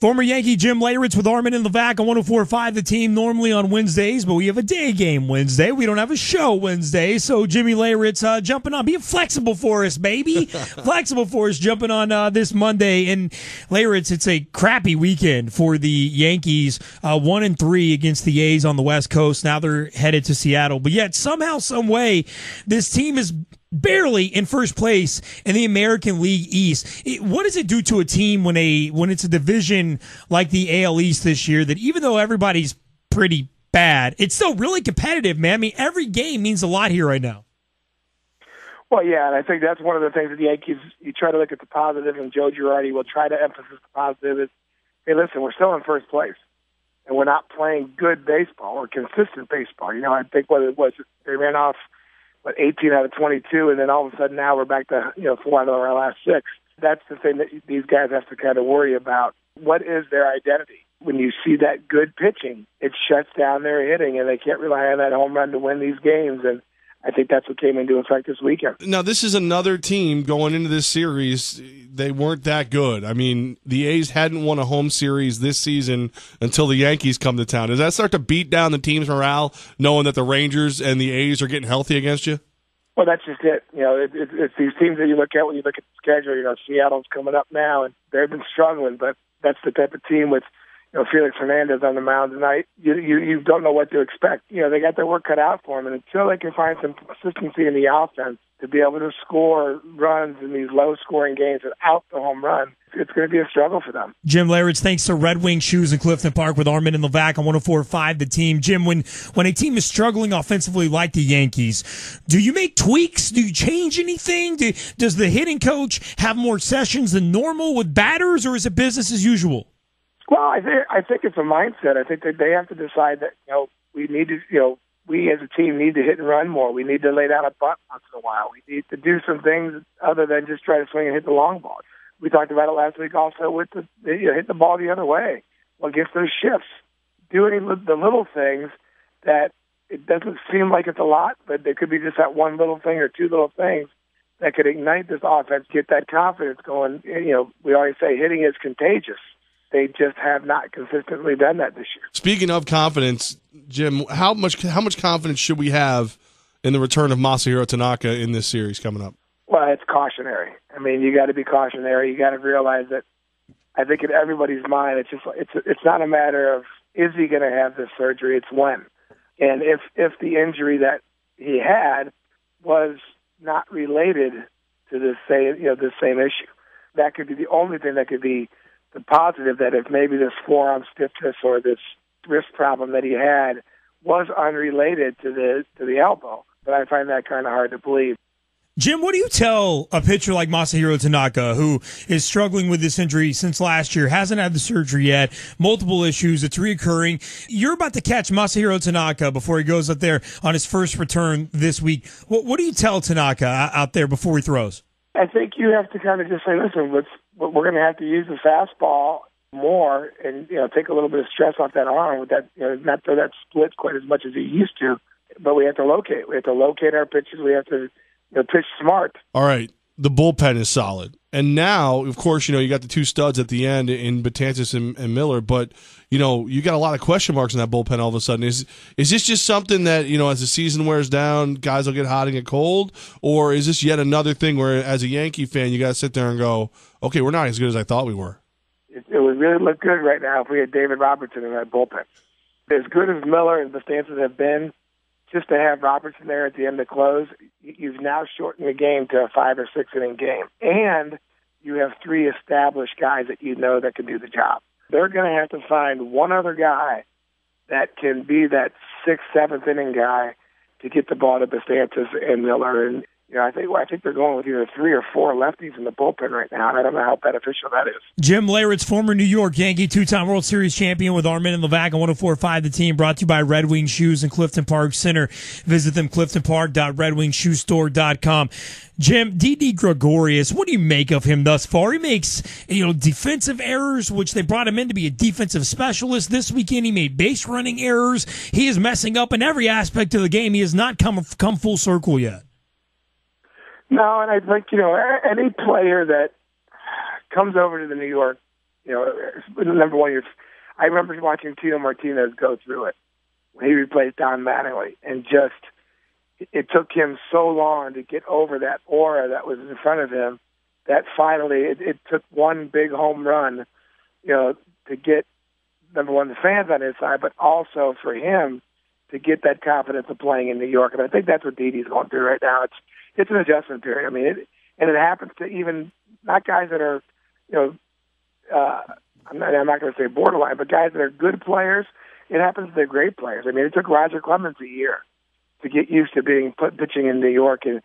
Former Yankee Jim Leyritz with Armen and Levack on 104.5 The Team, normally on Wednesdays, but we have a day game Wednesday. We don't have a show Wednesday, so Jimmy Leyritz jumping on. Being flexible for us, baby. Flexible for us, jumping on this Monday. And Leyritz, it's a crappy weekend for the Yankees. 1-3 against the A's on the West Coast. Now they're headed to Seattle. But yet, somehow, some way, this team is barely in first place in the American League East. What does it do to a team when it's a division like the AL East this year that even though everybody's pretty bad, it's still really competitive, man? I mean, every game means a lot here right now. Well, yeah, and I think that's one of the things that the Yankees, you try to look at the positive, and Joe Girardi will try to emphasize the positive is, hey, listen, we're still in first place, and we're not playing good baseball or consistent baseball. You know, I think what it was, they ran off 18 out of 22, and then all of a sudden now we're back to 4 out of our last 6. That's the thing that these guys have to kind of worry about. What is their identity? When you see that good pitching, it shuts down their hitting, and they can't rely on that home run to win these games. And I think that's what came into effect this weekend. Now, this is another team going into this series. They weren't that good. I mean, the A's hadn't won a home series this season until the Yankees come to town. Does that start to beat down the team's morale, knowing that the Rangers and the A's are getting healthy against you? Well, that's just it. It's these teams that you look at when you look at the schedule. Seattle's coming up now, and they've been struggling, but that's the type of team with Felix Hernandez on the mound tonight. You don't know what to expect. They got their work cut out for them, and until they can find some consistency in the offense to be able to score runs in these low-scoring games without the home run, it's going to be a struggle for them. Jim Leyritz, thanks to Red Wing Shoes in Clifton Park with Armen and Levack on 104.5 The Team. Jim, when a team is struggling offensively like the Yankees, do you make tweaks? Do you change anything? Does the hitting coach have more sessions than normal with batters, or is it business as usual? Well, I think it's a mindset. I think that they have to decide that we need to we as a team need to hit and run more. We need to lay down a bunt once in a while. We need to do some things other than just try to swing and hit the long ball. We talked about it last week also with hit the ball the other way. Well, against those shifts, doing the little things that it doesn't seem like it's a lot, but there could be just that one little thing or two little things that could ignite this offense, get that confidence going. We always say hitting is contagious. They just have not consistently done that this year. Speaking of confidence, Jim, how much confidence should we have in the return of Masahiro Tanaka in this series coming up? Well, it's cautionary. I mean, you got to be cautionary. You got to realize that I think in everybody's mind, it's not a matter of is he going to have this surgery? It's when. And if the injury that he had was not related to this same issue, that could be the only thing that could be the positive, that if maybe this forearm stiffness or this wrist problem that he had was unrelated to the elbow. But I find that kind of hard to believe. Jim, what do you tell a pitcher like Masahiro Tanaka, who is struggling with this injury since last year, hasn't had the surgery yet, multiple issues, it's reoccurring? You're about to catch Masahiro Tanaka before he goes up there on his first return this week. What do you tell Tanaka out there before he throws? I think you have to kind of just say, listen, we're going to have to use the fastball more and take a little bit of stress off that arm with that, not throw that split quite as much as he used to. But we have to locate. We have to locate our pitches. We have to pitch smart. All right. The bullpen is solid. And now, of course, you got the two studs at the end in Betances and Miller, but, you got a lot of question marks in that bullpen all of a sudden. Is this just something that, as the season wears down, guys will get hot and get cold? Or is this yet another thing where, as a Yankee fan, you got to sit there and go, okay, we're not as good as I thought we were? It would really look good right now if we had David Robertson in that bullpen. As good as Miller and Betances have been, just to have Robertson there at the end to close, you've now shortened the game to a 5 or 6 inning game. And you have 3 established guys that that can do the job. They're going to have to find one other guy that can be that 6th, 7th inning guy to get the ball to Betances and Miller. And I think they're going with either 3 or 4 lefties in the bullpen right now, and I don't know how beneficial that is. Jim Leyritz, former New York Yankee, 2-time World Series champion with Armen and Levack on 104.5 The Team, brought to you by Red Wing Shoes in Clifton Park Center. Visit them, cliftonpark.redwingshoestore.com. Jim, Didi Gregorius, what do you make of him thus far? He makes, defensive errors, which they brought him in to be a defensive specialist. This weekend, he made base running errors. He is messing up in every aspect of the game. He has not come full circle yet. No, and I think, any player that comes over to the New York Number one, I remember watching Tito Martinez go through it when he replaced Don Mattingly, and just it took him so long to get over that aura that was in front of him that finally it took one big home run, to get, number one, the fans on his side, but also for him to get that confidence of playing in New York. And I think that's what Didi's going through right now. It's an adjustment period. I mean, it happens to even not guys that are, I'm not going to say borderline, but guys that are good players. It happens to the great players. I mean, it took Roger Clemens a year to get used to pitching in New York, and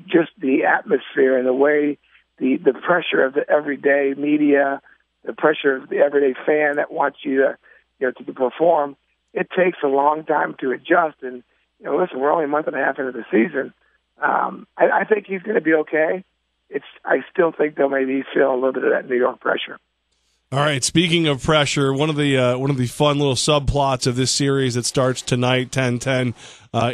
just the atmosphere and the way the pressure of the everyday media, the pressure of the everyday fan that wants you to perform. It takes a long time to adjust. And listen, we're only a month and a half into the season. I think he's going to be okay. I still think they'll maybe feel a little bit of that New York pressure. All right. Speaking of pressure, one of the fun little subplots of this series that starts tonight, 10-10,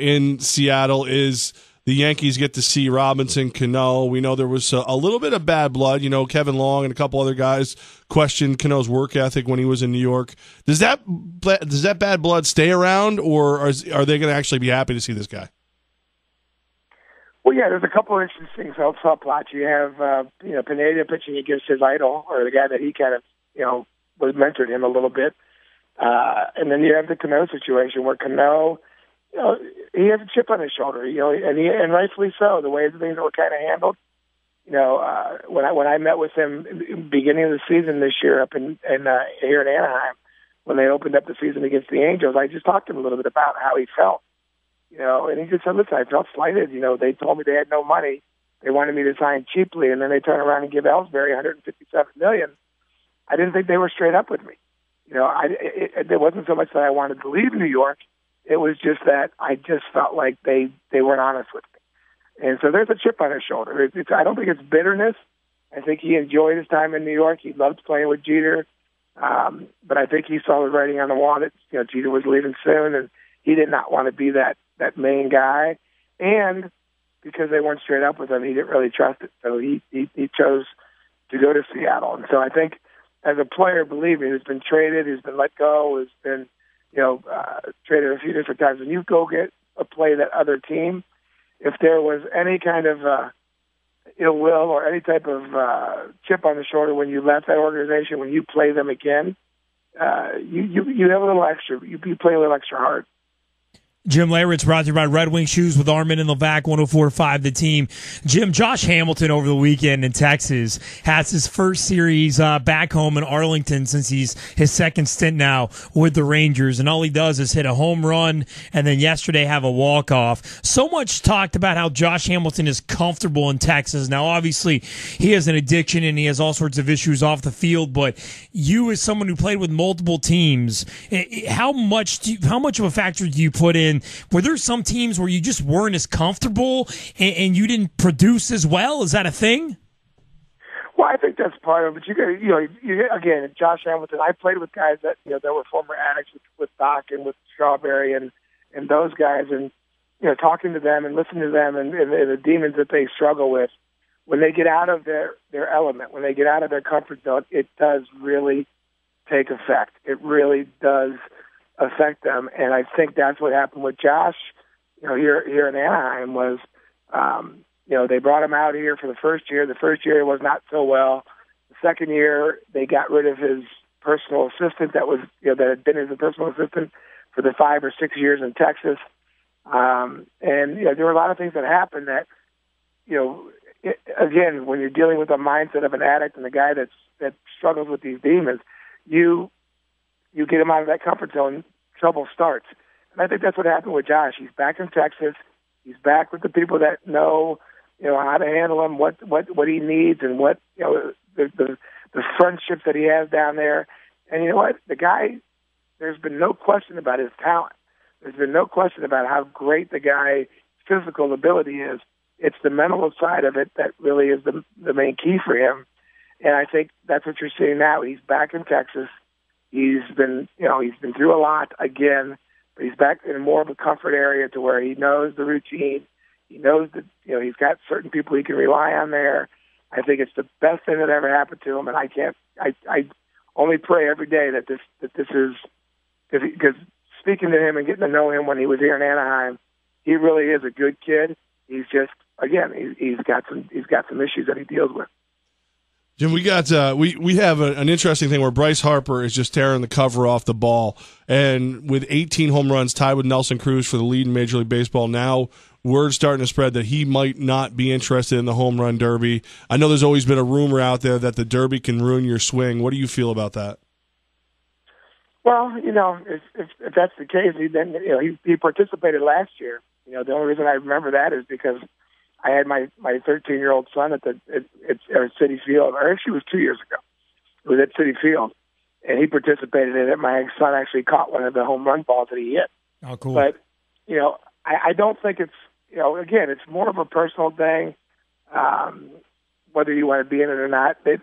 in Seattle, is the Yankees get to see Robinson Cano. We know there was a little bit of bad blood. Kevin Long and a couple other guys questioned Cano's work ethic when he was in New York. Does that bad blood stay around, or are they going to actually be happy to see this guy? Well, yeah, there's a couple of interesting subplots. You have Pineda pitching against his idol, or the guy that he kind of was mentored him a little bit, and then you have the Cano situation where Cano, he has a chip on his shoulder, and rightfully so. The way the things were kind of handled, when I met with him in the beginning of the season this year up in here in Anaheim, when they opened up the season against the Angels, I just talked to him a little bit about how he felt, and he just said, "Listen, I felt slighted. They told me they had no money, they wanted me to sign cheaply, and then they turn around and give Ellsbury $157 million. I didn't think they were straight up with me. It wasn't so much that I wanted to leave New York. It was just that I just felt like they weren't honest with me." And so there's a chip on his shoulder. I don't think it's bitterness. I think he enjoyed his time in New York. He loved playing with Jeter. But I think he saw the writing on the wall that Jeter was leaving soon, and he did not want to be that main guy. And because they weren't straight up with him, he didn't really trust it. So he chose to go to Seattle. And so I think as a player, believe me, who's been traded, who's been let go, who's been traded a few different times, when you go get a play that other team, if there was any kind of ill will or any type of chip on the shoulder when you left that organization, when you play them again, you have a little extra. You play a little extra hard. Jim Leyritz brought to you by Red Wing Shoes with Armen and Levack, 104.5 The Team. Jim, Josh Hamilton over the weekend in Texas has his first series back home in Arlington since his second stint now with the Rangers, and all he does is hit a home run and then yesterday have a walk-off. So much talked about how Josh Hamilton is comfortable in Texas. Now, obviously, he has an addiction and he has all sorts of issues off the field, but you as someone who played with multiple teams, how much of a factor do you put in? Were there some teams where you just weren't as comfortable and you didn't produce as well? Is that a thing? Well, I think that's part of it. Again, Josh Hamilton, I played with guys that that were former addicts with Doc and with Strawberry and those guys, and talking to them and listening to them and the demons that they struggle with. When they get out of their element, when they get out of their comfort zone, it does really take effect. It really does affect them, and I think that's what happened with Josh. Here in Anaheim was, they brought him out here for the first year. The first year was not so well. The second year, they got rid of his personal assistant that was, that had been his personal assistant for the 5 or 6 years in Texas. And there were a lot of things that happened that, again, when you're dealing with the mindset of an addict and a guy that struggles with these demons, you get him out of that comfort zone, trouble starts. And I think that's what happened with Josh. He's back in Texas. He's back with the people that know, how to handle him, what he needs, and what the friendships that he has down there. And you know what? The guy, there's been no question about his talent. There's been no question about how great the guy's physical ability is. It's the mental side of it that really is the main key for him. And I think that's what you're seeing now. He's back in Texas. He's been through a lot again, but he's back in more of a comfort area to where he knows the routine. He knows that, he's got certain people he can rely on there. I think it's the best thing that ever happened to him, and only pray every day that this is, because speaking to him and getting to know him when he was here in Anaheim, he really is a good kid. He's just, again, he's got some issues that he deals with. Jim, we got we have an interesting thing where Bryce Harper is just tearing the cover off the ball, and with 18 home runs, tied with Nelson Cruz for the lead in Major League Baseball. Now word's starting to spread that he might not be interested in the home run derby. I know there's always been a rumor out there that the derby can ruin your swing. What do you feel about that? Well, if that's the case, he participated last year. The only reason I remember that is because I had my 13-year-old son at Citi Field, or actually it was 2 years ago. It was at Citi Field, and he participated in it. My son actually caught one of the home run balls that he hit. Oh, cool. But, I don't think it's, again, it's more of a personal thing, whether you want to be in it or not. They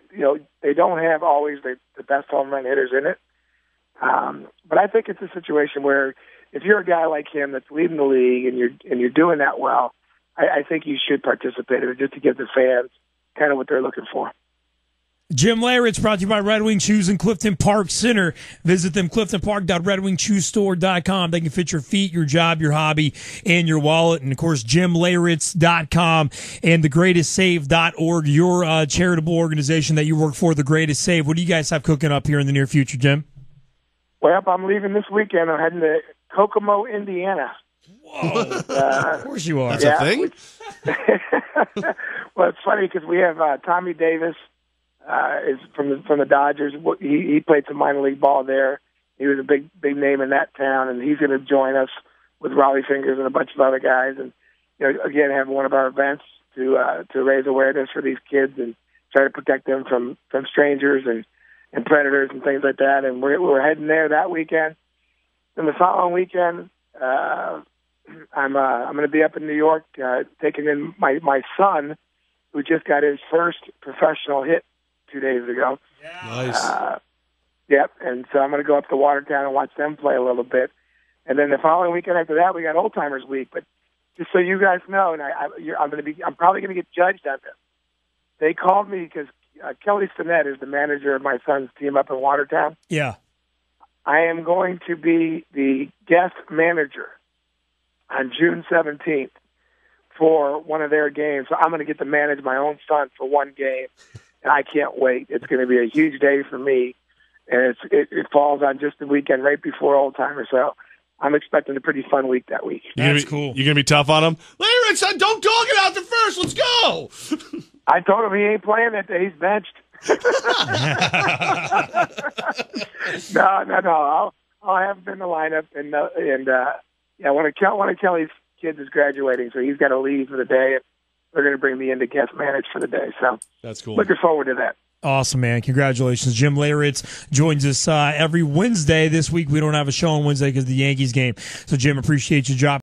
don't have always the best home run hitters in it. But I think it's a situation where if you're a guy like him that's leading the league and you're doing that well, I think you should participate in it just to give the fans kind of what they're looking for. Jim Leyritz, brought to you by Red Wing Shoes in Clifton Park Center. Visit them, cliftonpark.redwingshoesstore.com. They can fit your feet, your job, your hobby, and your wallet. And, of course, JimLeyritz.com and thegreatestsave.org, your charitable organization that you work for, The Greatest Save. What do you guys have cooking up here in the near future, Jim? Well, I'm leaving this weekend. I'm heading to Kokomo, Indiana. Whoa! Of course you are. That's a thing? Well, it's funny because we have Tommy Davis is from the Dodgers. He played some minor league ball there. He was a big name in that town, and he's going to join us with Raleigh Fingers and a bunch of other guys. And again, have one of our events to raise awareness for these kids and try to protect them from strangers and predators and things like that. And we're heading there that weekend. Then the following weekend, I'm going to be up in New York taking in my son, who just got his first professional hit 2 days ago. Yeah. Nice. Yep. And so I'm going to go up to Watertown and watch them play a little bit. And then the following weekend after that, we got Old Timers Week. But just so you guys know, and I'm probably going to get judged on this. They called me because Kelly Stinnett is the manager of my son's team up in Watertown. Yeah. I am going to be the guest manager on June 17th for one of their games. So I'm going to get to manage my own son for one game, and I can't wait. It's going to be a huge day for me, and it falls on just the weekend right before Old Timer. So I'm expecting a pretty fun week that week. That's cool. You're going to be tough on him? Leyritz, don't dog it out the first. Let's go. I told him he ain't playing that day. He's benched. No. I'll have him in the lineup, and one of Kelly's kids is graduating, so he's got to leave for the day. And they're going to bring me in to guest manage for the day. So that's cool. Looking forward to that. Awesome, man. Congratulations. Jim Leyritz joins us every Wednesday. This week we don't have a show on Wednesday because of the Yankees game. So, Jim, appreciate you dropping